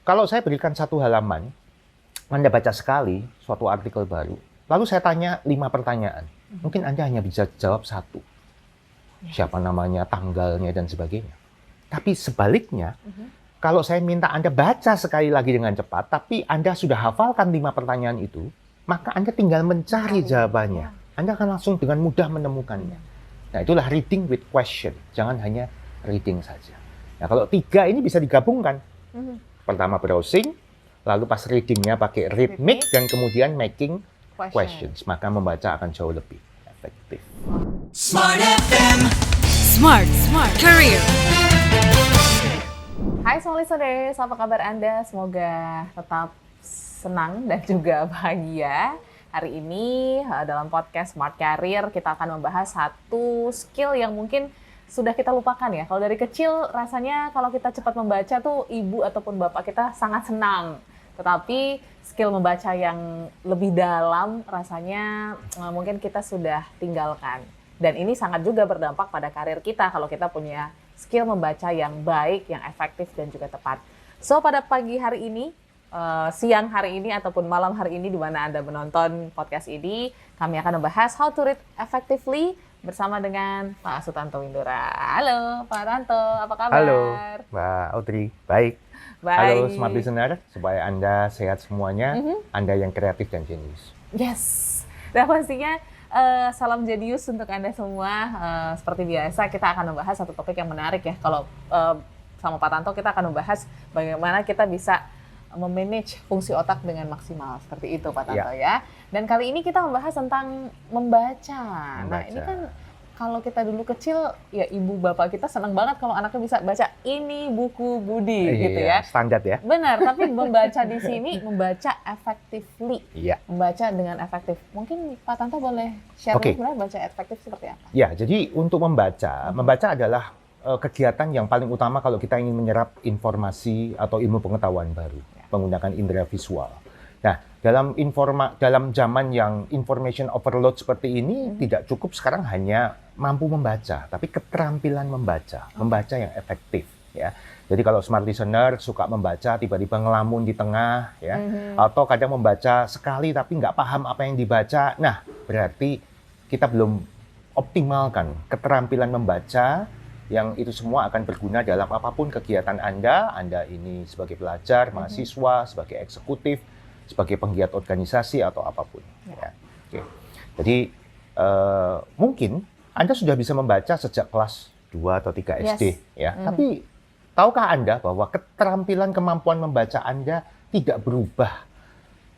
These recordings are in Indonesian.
Kalau saya berikan satu halaman, Anda baca sekali suatu artikel baru, lalu saya tanya 5 pertanyaan. Mungkin Anda hanya bisa jawab 1. Siapa namanya, tanggalnya, dan sebagainya. Tapi sebaliknya, kalau saya minta Anda baca sekali lagi dengan cepat, tapi Anda sudah hafalkan 5 pertanyaan itu, maka Anda tinggal mencari jawabannya. Anda akan langsung dengan mudah menemukannya. Nah, itulah reading with question. Jangan hanya reading saja. Nah, kalau 3 ini bisa digabungkan. Pertama browsing, lalu pas readingnya pakai read make, dan kemudian making questions. Maka membaca akan jauh lebih efektif. Smart FM. Smart Career. Hai semua listeners, apa kabar Anda? Semoga tetap senang dan juga bahagia. Hari ini dalam podcast Smart Career kita akan membahas satu skill yang mungkin sudah kita lupakan ya. Kalau dari kecil rasanya kalau kita cepat membaca tuh ibu ataupun bapak kita sangat senang. Tetapi skill membaca yang lebih dalam rasanya mungkin kita sudah tinggalkan. Dan ini sangat juga berdampak pada karir kita kalau kita punya skill membaca yang baik, yang efektif dan juga tepat. So pada pagi hari ini, siang hari ini ataupun malam hari ini di mana Anda menonton podcast ini, kami akan membahas how to read effectively bersama dengan Pak Sutanto Windora. Halo Pak Tanto, apa kabar? Halo Mbak Audrey, baik. Baik. Halo smart listener, supaya Anda sehat semuanya, Anda yang kreatif dan jenius. Yes, dan pastinya salam jenius untuk Anda semua. Seperti biasa kita akan membahas satu topik yang menarik ya. Kalau sama Pak Tanto kita akan membahas bagaimana kita bisa memanage fungsi otak dengan maksimal. Seperti itu Pak Tanto ya. Dan kali ini kita membahas tentang membaca. Nah ini kan kalau kita dulu kecil ya ibu bapak kita senang banget kalau anaknya bisa baca ini buku Budi gitu ya. Standar ya. Benar, tapi membaca di sini membaca effectively. Iya. Membaca dengan efektif. Mungkin Pak Tanto boleh share sebenarnya baca efektif seperti apa? Ya, jadi untuk membaca adalah kegiatan yang paling utama kalau kita ingin menyerap informasi atau ilmu pengetahuan baru menggunakan indera visual. Nah, dalam zaman yang information overload seperti ini tidak cukup sekarang hanya mampu membaca, tapi keterampilan membaca yang efektif ya. Jadi kalau smart listener suka membaca tiba-tiba ngelamun di tengah ya, atau kadang membaca sekali tapi nggak paham apa yang dibaca, nah berarti kita belum optimalkan keterampilan membaca yang itu semua akan berguna dalam apapun kegiatan Anda ini sebagai pelajar, mahasiswa, sebagai eksekutif, sebagai penggiat organisasi atau apapun. Ya. Oke. Jadi mungkin Anda sudah bisa membaca sejak kelas 2 atau 3 SD ya. Tapi tahukah Anda bahwa keterampilan kemampuan membaca Anda tidak berubah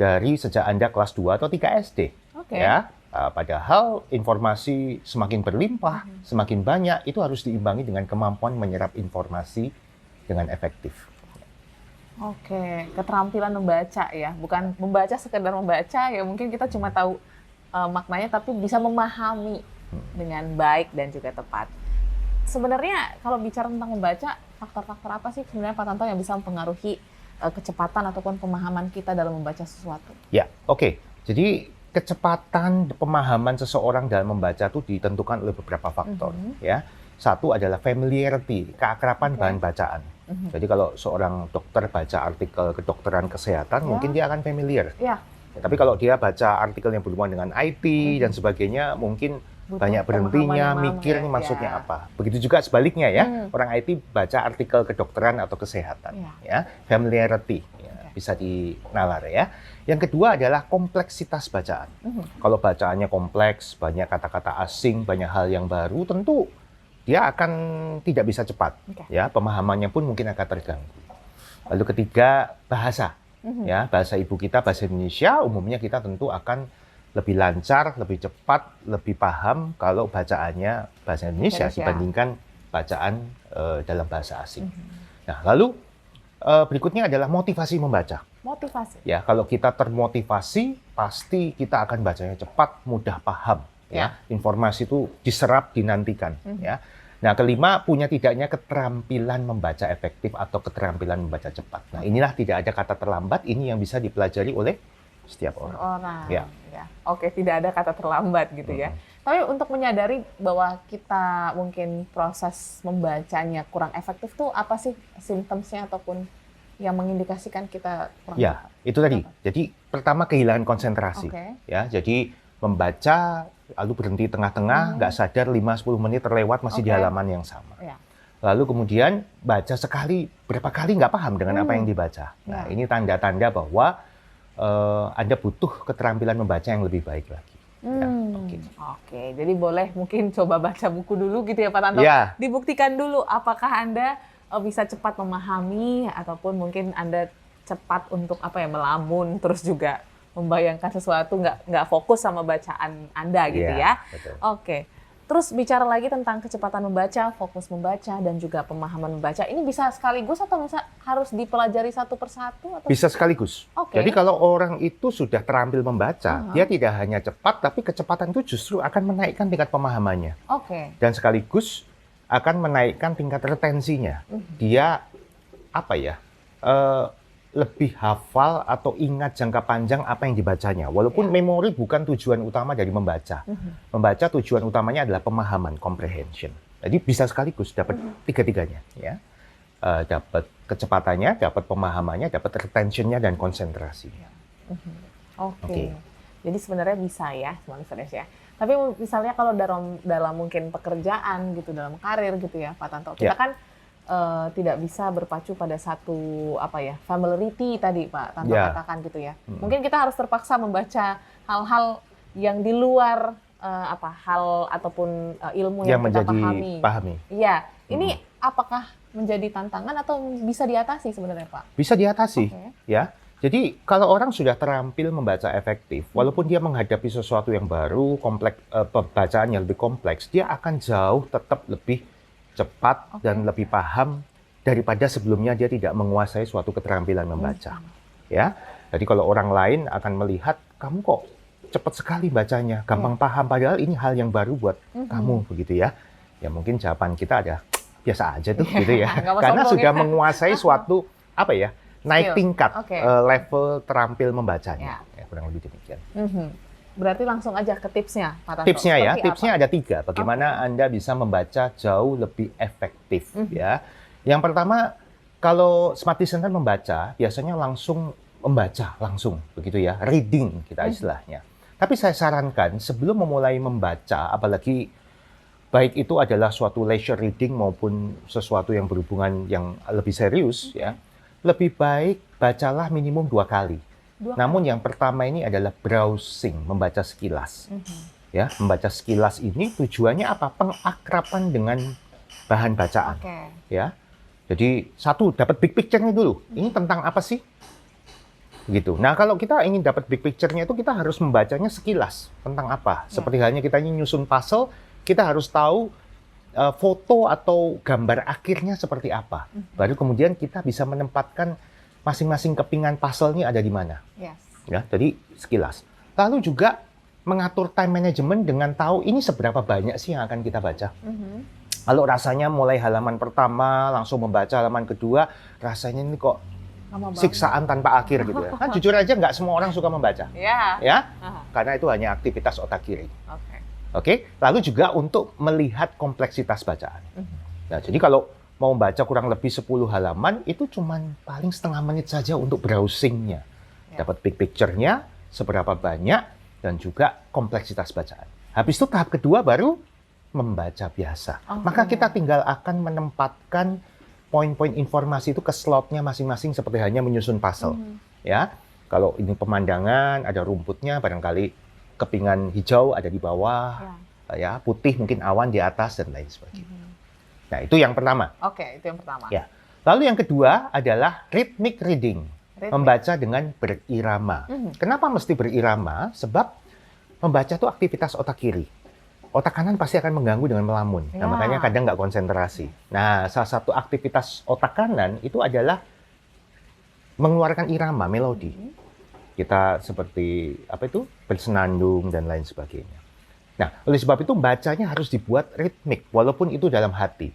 dari sejak Anda kelas 2 atau 3 SD? Ya. Padahal informasi semakin berlimpah, semakin banyak, itu harus diimbangi dengan kemampuan menyerap informasi dengan efektif. Oke, keterampilan membaca ya, bukan membaca sekedar membaca ya, mungkin kita cuma tahu maknanya tapi bisa memahami dengan baik dan juga tepat. Sebenarnya kalau bicara tentang membaca, faktor-faktor apa sih sebenarnya Pak Tanto yang bisa mempengaruhi kecepatan ataupun pemahaman kita dalam membaca sesuatu? Ya, oke. Jadi kecepatan pemahaman seseorang dalam membaca itu ditentukan oleh beberapa faktor ya. Satu adalah familiarity, keakraban bahan bacaan. Jadi kalau seorang dokter baca artikel kedokteran kesehatan, mungkin dia akan familiar. Ya, tapi kalau dia baca artikel yang berhubungan dengan IT dan sebagainya, mungkin banyak berhentinya, mikir ini maksudnya apa. Begitu juga sebaliknya ya, orang IT baca artikel kedokteran atau kesehatan. Ya, familiarity bisa dinalar ya. Yang kedua adalah kompleksitas bacaan. Kalau bacaannya kompleks, banyak kata-kata asing, banyak hal yang baru, tentu dia akan tidak bisa cepat. Ya, pemahamannya pun mungkin akan terganggu. Lalu ketiga, bahasa. Ya, bahasa ibu kita, bahasa Indonesia, umumnya kita tentu akan lebih lancar, lebih cepat, lebih paham kalau bacaannya bahasa Indonesia dibandingkan bacaan dalam bahasa asing. Nah, lalu berikutnya adalah motivasi membaca. Motivasi. Ya, kalau kita termotivasi, pasti kita akan bacanya cepat, mudah paham. Ya, informasi itu diserap, dinantikan. Ya. Nah, kelima, punya tidaknya keterampilan membaca efektif atau keterampilan membaca cepat. Nah, inilah tidak ada kata terlambat. Ini yang bisa dipelajari oleh setiap orang. Ya. Oke, tidak ada kata terlambat gitu ya. Tapi untuk menyadari bahwa kita mungkin proses membacanya kurang efektif tuh apa sih symptoms-nya ataupun yang mengindikasikan kita kurang Ya, itu tadi. Jadi pertama kehilangan konsentrasi. Oke. Ya, jadi membaca lalu berhenti tengah-tengah, nggak sadar 5-10 menit terlewat masih di Oke. halaman yang sama. Ya. Lalu kemudian baca sekali, berapa kali nggak paham dengan apa yang dibaca. Nah, ini tanda-tanda bahwa Anda butuh keterampilan membaca yang lebih baik lagi. Ya, Oke, jadi boleh mungkin coba baca buku dulu gitu ya Pak Tanto. Ya. Dibuktikan dulu apakah Anda bisa cepat memahami ataupun mungkin Anda cepat untuk melamun terus juga membayangkan sesuatu nggak fokus sama bacaan Anda gitu ya. Betul. Oke. Terus bicara lagi tentang kecepatan membaca, fokus membaca dan juga pemahaman membaca. Ini bisa sekaligus atau bisa harus dipelajari satu persatu atau Bisa sekaligus. Oke. Jadi kalau orang itu sudah terampil membaca, dia tidak hanya cepat, tapi kecepatan itu justru akan menaikkan tingkat pemahamannya. Oke. Dan sekaligus akan menaikkan tingkat retensinya. Dia lebih hafal atau ingat jangka panjang apa yang dibacanya. Walaupun memori bukan tujuan utama dari membaca. Membaca tujuan utamanya adalah pemahaman, comprehension. Jadi bisa sekaligus dapat tiga-tiganya. Ya. Dapat kecepatannya, dapat pemahamannya, dapat retentionnya, dan konsentrasinya. Oke. Jadi sebenarnya bisa ya, sebenarnya ya. Tapi misalnya kalau dalam mungkin pekerjaan gitu, dalam karir gitu ya, Pak Tanto, kita kan tidak bisa berpacu pada satu familiarity tadi Pak Tanto katakan gitu ya. Mungkin kita harus terpaksa membaca hal-hal yang di luar hal ataupun ilmu yang kita pahami. Iya, ini apakah menjadi tantangan atau bisa diatasi sebenarnya Pak? Bisa diatasi, Oke. ya. Jadi kalau orang sudah terampil membaca efektif, walaupun dia menghadapi sesuatu yang baru, pembacaan yang lebih kompleks, dia akan jauh tetap lebih cepat dan lebih paham daripada sebelumnya dia tidak menguasai suatu keterampilan membaca. Ya, jadi kalau orang lain akan melihat kamu kok cepat sekali bacanya, gampang paham, padahal ini hal yang baru buat kamu begitu ya. Ya mungkin jawaban kita ada biasa aja tuh gitu ya, karena sudah menguasai suatu naik tingkat level terampil membacanya. Ya, kurang lebih demikian. Berarti langsung aja ke tipsnya, Pak Tanto. Tipsnya ya, Seperti tipsnya apa? ada 3. Bagaimana Anda bisa membaca jauh lebih efektif ya. Yang pertama, kalau smart listener membaca, biasanya langsung membaca langsung begitu ya, reading kita istilahnya. Tapi saya sarankan sebelum memulai membaca, apalagi baik itu adalah suatu leisure reading maupun sesuatu yang berhubungan yang lebih serius ya, lebih baik bacalah minimum 2 kali. Namun yang pertama ini adalah browsing, membaca sekilas. Ya, membaca sekilas ini tujuannya apa? Pengakraban dengan bahan bacaan. Ya. Jadi satu dapat big picture-nya dulu. Ini tentang apa sih? Gitu. Nah, kalau kita ingin dapat big picture-nya itu kita harus membacanya sekilas. Tentang apa? Seperti halnya kita ingin nyusun puzzle, kita harus tahu foto atau gambar akhirnya seperti apa. Baru kemudian kita bisa menempatkan masing-masing kepingan puzzle-nya ada di mana. Ya, jadi sekilas. Lalu juga mengatur time management dengan tahu ini seberapa banyak sih yang akan kita baca. Kalau rasanya mulai halaman pertama langsung membaca halaman kedua, rasanya ini kok siksaan tanpa akhir gitu ya. Kan jujur aja nggak semua orang suka membaca. Ya, karena itu hanya aktivitas otak kiri. Oke, lalu juga untuk melihat kompleksitas bacaan. Nah, jadi kalau mau baca kurang lebih 10 halaman, itu cuman paling setengah menit saja untuk browsingnya. Dapat big picture-nya, seberapa banyak, dan juga kompleksitas bacaan. Habis itu tahap kedua baru membaca biasa. Maka kita tinggal akan menempatkan poin-poin informasi itu ke slotnya masing-masing seperti hanya menyusun puzzle. Ya, kalau ini pemandangan, ada rumputnya, barangkali kepingan hijau ada di bawah, ya putih mungkin awan di atas dan lain sebagainya. Nah, itu yang pertama. Itu yang pertama. Ya. Lalu yang kedua adalah rhythmic reading, membaca dengan berirama. Kenapa mesti berirama? Sebab membaca itu aktivitas otak kiri. Otak kanan pasti akan mengganggu dengan melamun. Nah, makanya kadang nggak konsentrasi. Nah, salah satu aktivitas otak kanan itu adalah mengeluarkan irama, melodi. Kita seperti bersenandung dan lain sebagainya. Nah, oleh sebab itu bacanya harus dibuat ritmik, walaupun itu dalam hati.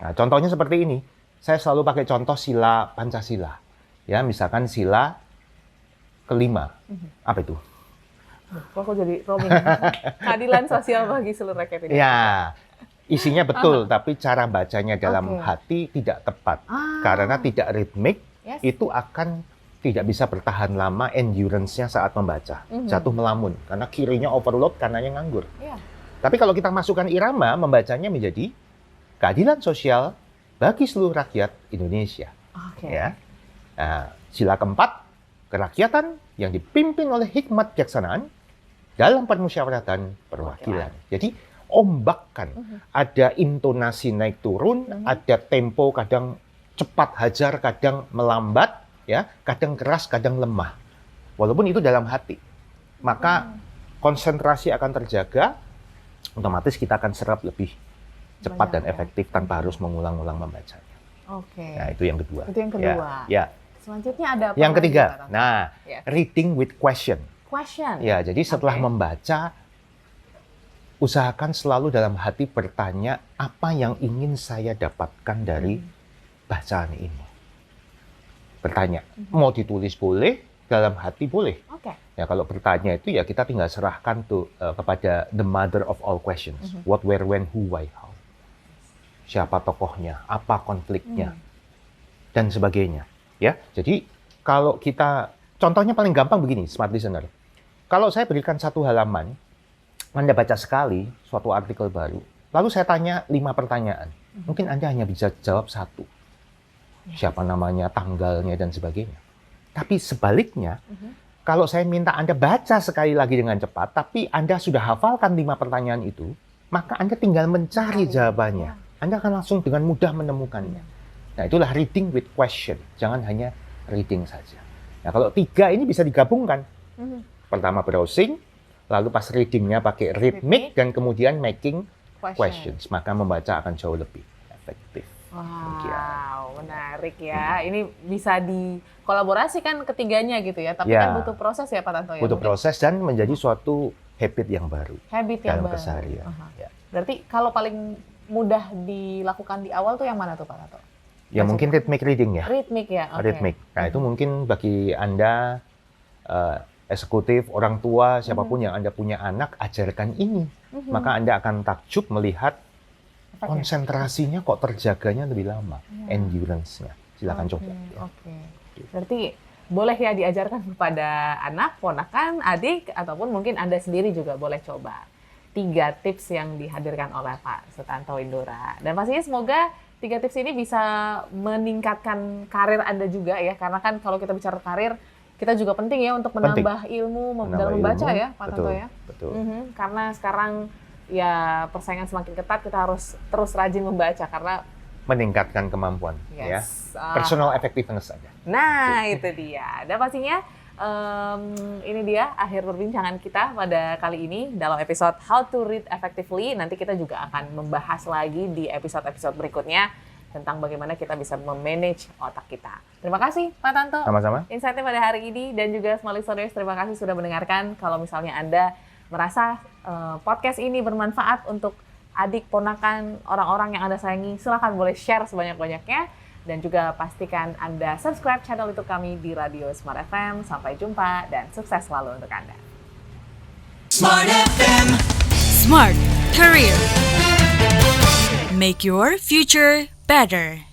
Nah, contohnya seperti ini. Saya selalu pakai contoh sila Pancasila. Ya, misalkan sila kelima. Apa itu? Kok jadi roaming? Keadilan sosial bagi seluruh rakyat Indonesia. Ya, isinya betul, tapi cara bacanya dalam hati tidak tepat. Karena tidak ritmik, Yes. itu akan tidak bisa bertahan lama endurance-nya saat membaca. Jatuh melamun, karena kirinya overload, kanannya nganggur. Iya. Tapi kalau kita masukkan irama, membacanya menjadi keadilan sosial bagi seluruh rakyat Indonesia. Oke. Ya. Nah, sila keempat, kerakyatan yang dipimpin oleh hikmat bijaksanaan dalam permusyawaratan perwakilan. Jadi ombak kan, ada intonasi naik turun, ada tempo kadang cepat hajar, kadang melambat, ya, kadang keras, kadang lemah. Walaupun itu dalam hati, maka konsentrasi akan terjaga, otomatis kita akan serap lebih cepat dan Banyak, ya. efektif tanpa harus mengulang-ulang membacanya. Oke. Nah, itu yang kedua. Itu yang kedua. Ya. Selanjutnya ada apa Yang lagi, ketiga, Pak Tanto? nah, Ya. reading with question. Question. Ya, jadi setelah Oke. membaca, usahakan selalu dalam hati bertanya apa yang ingin saya dapatkan dari bacaan ini. Bertanya, mau ditulis boleh, dalam hati boleh. Oke. Ya, kalau bertanya itu ya kita tinggal serahkan tuh kepada the mother of all questions. What, where, when, who, why, how. Siapa tokohnya, apa konfliknya, dan sebagainya. Ya, jadi kalau kita, contohnya paling gampang begini, smart listener. Kalau saya berikan satu halaman, Anda baca sekali suatu artikel baru, lalu saya tanya 5 pertanyaan. Mungkin Anda hanya bisa jawab 1. Siapa namanya, tanggalnya, dan sebagainya. Tapi sebaliknya, kalau saya minta Anda baca sekali lagi dengan cepat, tapi Anda sudah hafalkan 5 pertanyaan itu, maka Anda tinggal mencari jawabannya. Anda akan langsung dengan mudah menemukannya. Nah, itulah reading with question. Jangan hanya reading saja. Nah, kalau 3 ini bisa digabungkan. Pertama browsing, lalu pas readingnya pakai rhythmic, dan kemudian making questions. Maka membaca akan jauh lebih efektif. Wow, menarik ya. Ini bisa dikolaborasikan ketiganya gitu ya. Tapi Ya. kan butuh proses ya Pak Tanto ya. Butuh Mungkin proses dan menjadi suatu habit yang baru habit yang dalam baru. keseharian. Aha. Ya. Berarti kalau paling mudah dilakukan di awal tuh yang mana tuh Pak Tanto? Ya, mungkin rhythmic reading ya. Ritmik ya. Oke. Rhythmic. Nah, itu mungkin bagi Anda eksekutif, orang tua, siapapun yang Anda punya anak, ajarkan ini. Maka Anda akan takjub melihat Efeknya. konsentrasinya kok terjaganya lebih lama, endurance-nya. Silakan coba. Ya. Oke. Berarti boleh ya diajarkan kepada anak, ponakan, adik, ataupun mungkin Anda sendiri juga boleh coba. 3 tips yang dihadirkan oleh Pak Sutanto Windora. Dan pastinya semoga 3 tips ini bisa meningkatkan karir Anda juga ya. Karena kan kalau kita bicara karir, kita juga penting ya untuk menambah ilmu dalam membaca ya, Pak Tanto ya. Betul. Karena sekarang ya persaingan semakin ketat, kita harus terus rajin membaca karena Meningkatkan kemampuan. Ya. yes, Personal effectiveness saja. nah itu dia. Dan pastinya ini dia akhir perbincangan kita pada kali ini dalam episode How to Read Effectively. Nanti kita juga akan membahas lagi di episode-episode berikutnya tentang bagaimana kita bisa memanage otak kita. Terima kasih Pak Tanto. Sama-sama. Insight-nya pada hari ini, dan juga small listeners, terima kasih sudah mendengarkan. Kalau misalnya Anda merasa podcast ini bermanfaat untuk adik, ponakan, orang-orang yang Anda sayangi, silakan boleh share sebanyak-banyaknya. Dan juga pastikan Anda subscribe channel YouTube kami di Radio Smart FM. Sampai jumpa dan sukses selalu untuk Anda. Smart FM. Smart Career. Make your future better.